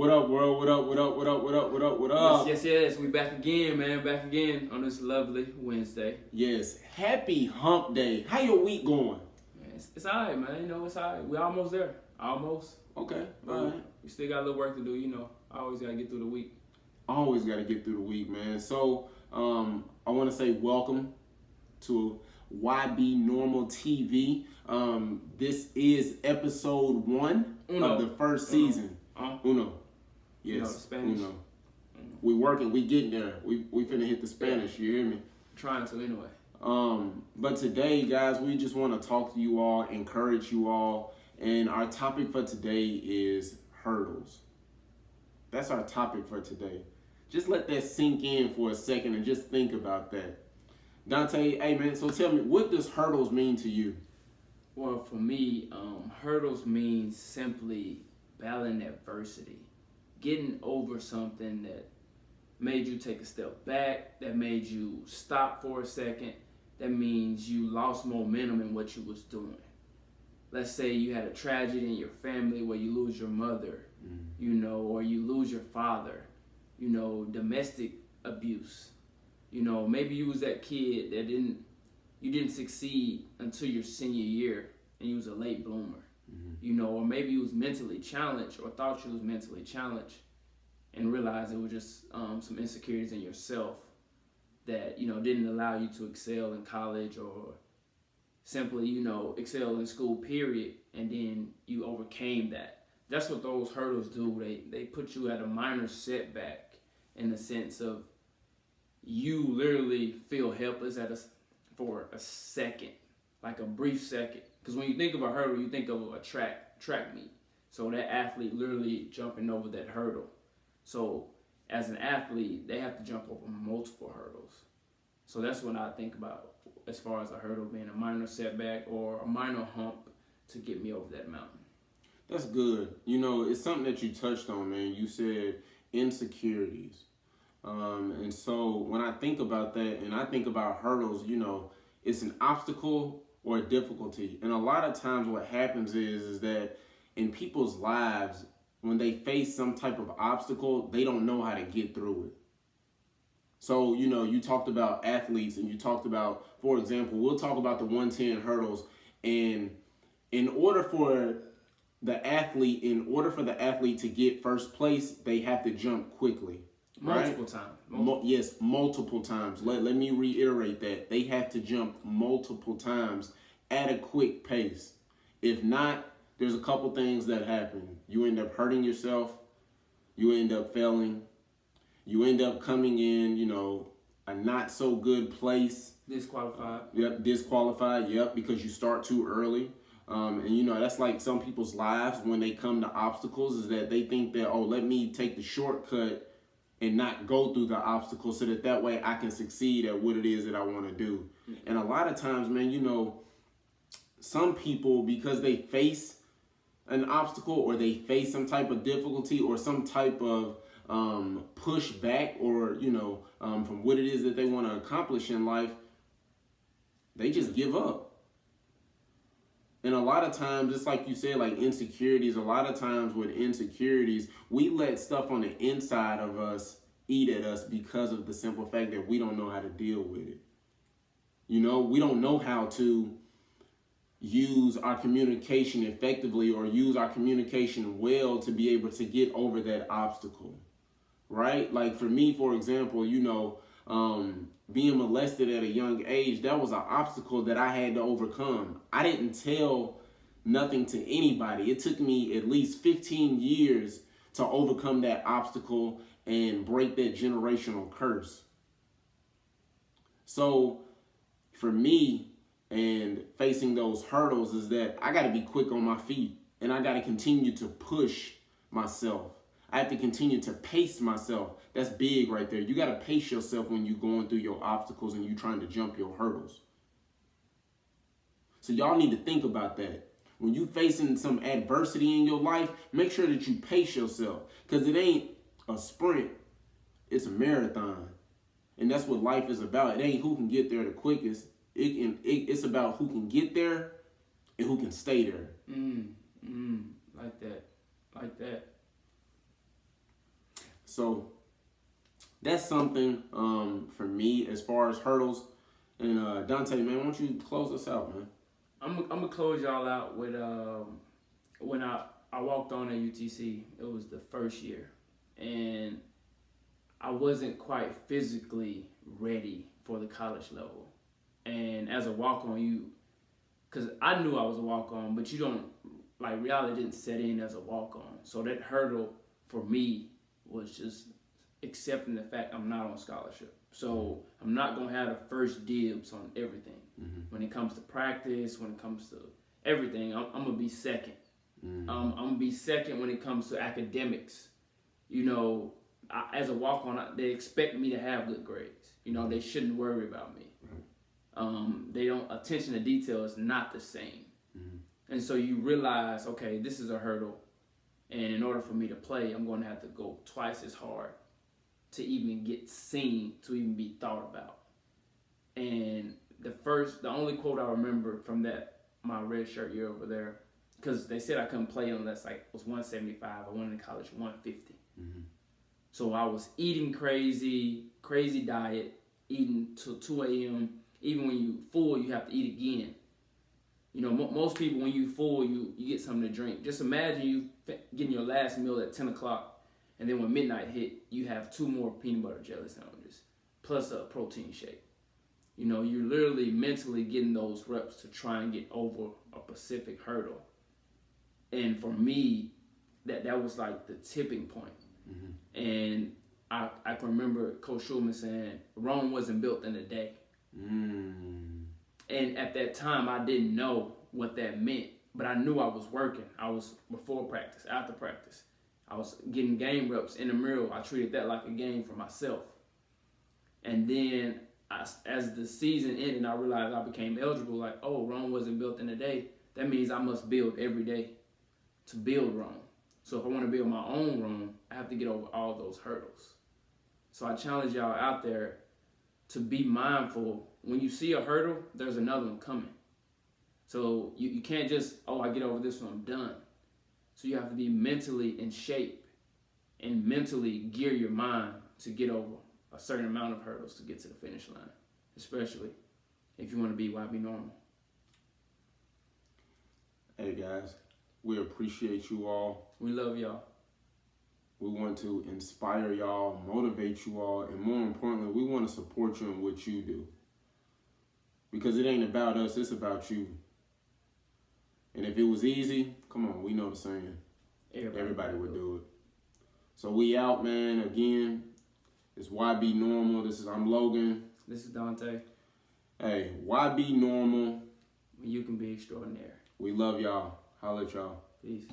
What up, world? What up? What up? What up? What up? What up? What up? Yes. We back again, man. Back again on this lovely Wednesday. Yes. Happy Hump Day. How your week going? Man, it's all right, man. You know, it's all right. We almost there. Almost. Okay. All right. We still got a little work to do. You know, I always got to get through the week. Always got to get through the week, man. So, I want to say welcome to YBNormal TV. This is episode 1 of the first season. Uno. Yes. You know, Spanish. Uno. We working. We getting there. We finna hit the Spanish. You hear me? Trying to anyway. But today, guys, we just want to talk to you all, encourage you all, and our topic for today is hurdles. That's our topic for today. Just let that sink in for a second and just think about that. Dante, hey man, so tell me, what does hurdles mean to you? Well, for me, hurdles means simply battling adversity, getting over something that made you take a step back, that made you stop for a second. That means you lost momentum in what you was doing. Let's say you had a tragedy in your family where you lose your mother, you know, or you lose your father, you know, domestic abuse. You know, maybe you was that kid that you didn't succeed until your senior year and you was a late bloomer. You know, or maybe you was mentally challenged or thought you was mentally challenged and realized it was just some insecurities in yourself that, you know, didn't allow you to excel in college or simply, you know, excel in school, period, and then you overcame that. That's what those hurdles do. They put you at a minor setback in the sense of you literally feel helpless for a second, like a brief second. Because when you think of a hurdle, you think of a track meet. So that athlete literally jumping over that hurdle. So as an athlete, they have to jump over multiple hurdles. So that's what I think about as far as a hurdle being a minor setback or a minor hump to get me over that mountain. That's good. You know, it's something that you touched on, man. You said insecurities. And so when I think about that and I think about hurdles, you know, it's an obstacle or a difficulty. And a lot of times what happens is that in people's lives, when they face some type of obstacle, they don't know how to get through it. So, you know, you talked about athletes and you talked about, for example, we'll talk about the 110 hurdles. And in order for the athlete to get first place, they have to jump quickly. Multiple times. Yes, multiple times. Let me reiterate that. They have to jump multiple times at a quick pace. If not, there's a couple things that happen. You end up hurting yourself. You end up failing. You end up coming in, you know, a not so good place. Disqualified. Yep, disqualified. Yep, because you start too early. And, you know, that's like some people's lives when they come to obstacles is that they think that, oh, let me take the shortcut and not go through the obstacle so that way I can succeed at what it is that I want to do. And a lot of times, man, you know, some people, because they face an obstacle or they face some type of difficulty or some type of pushback or, you know, from what it is that they want to accomplish in life, they just give up. And a lot of times, just like you said, like insecurities, a lot of times with insecurities, we let stuff on the inside of us eat at us because of the simple fact that we don't know how to deal with it. You know, we don't know how to use our communication effectively or use our communication well to be able to get over that obstacle, right? Like for me, for example, you know, being molested at a young age, that was an obstacle that I had to overcome. I didn't tell nothing to anybody. It took me at least 15 years to overcome that obstacle and break that generational curse. So for me and facing those hurdles is that I got to be quick on my feet and I got to continue to push myself. I have to continue to pace myself. That's big right there. You got to pace yourself when you're going through your obstacles and you're trying to jump your hurdles. So y'all need to think about that. When you facing some adversity in your life, make sure that you pace yourself because it ain't a sprint. It's a marathon. And that's what life is about. It ain't who can get there the quickest. It's about who can get there and who can stay there. Like that. So that's something for me as far as hurdles. And Dante, man, why don't you close us out, man? I'm gonna close y'all out with when I walked on at UTC. It was the first year, and I wasn't quite physically ready for the college level. And as a walk-on, because I knew I was a walk-on, but you don't, like, reality didn't set in as a walk-on. So that hurdle for me was just accepting the fact I'm not on scholarship. So I'm not going to have the first dibs on everything. When it comes to practice, when it comes to everything, I'm going to be second. I'm going to be second when it comes to academics. You know, as a walk-on, they expect me to have good grades. You know, they shouldn't worry about me. They don't, attention to detail is not the same. And so you realize, okay, this is a hurdle. And in order for me to play, I'm going to have to go twice as hard to even get seen, to even be thought about. And the only quote I remember from my red shirt year over there, because they said I couldn't play unless it was 175. I went into college 150. So I was eating crazy diet, eating till 2 a.m. Even when you full, you have to eat again. You know, most people, when you full, you get something to drink. Just imagine you getting your last meal at 10 o'clock, and then when midnight hit, you have 2 more peanut butter jelly sandwiches, plus a protein shake. You know, you're literally mentally getting those reps to try and get over a specific hurdle. And for me, that was like the tipping point. And I can remember Coach Schulman saying, Rome wasn't built in a day. And at that time, I didn't know what that meant, but I knew I was working. I was before practice, after practice. I was getting game reps in the mirror. I treated that like a game for myself. And then as the season ended, I realized I became eligible. Like, oh, Rome wasn't built in a day. That means I must build every day to build Rome. So if I want to build my own Rome, I have to get over all those hurdles. So I challenge y'all out there to be mindful. When you see a hurdle, there's another one coming. So you can't just, I get over this one, I'm done. So you have to be mentally in shape and mentally gear your mind to get over a certain amount of hurdles to get to the finish line, especially if you want to be YB-Normal. Hey guys, we appreciate you all. We love y'all. We want to inspire y'all, motivate you all, and more importantly, we want to support you in what you do. Because it ain't about us, it's about you. And if it was easy, come on, we know the saying. Everybody would do it. So we out, man. Again, it's YB-Normal. I'm Logan. This is Dante. Hey, YB-Normal. You can be extraordinary. We love y'all. Holla at y'all. Peace.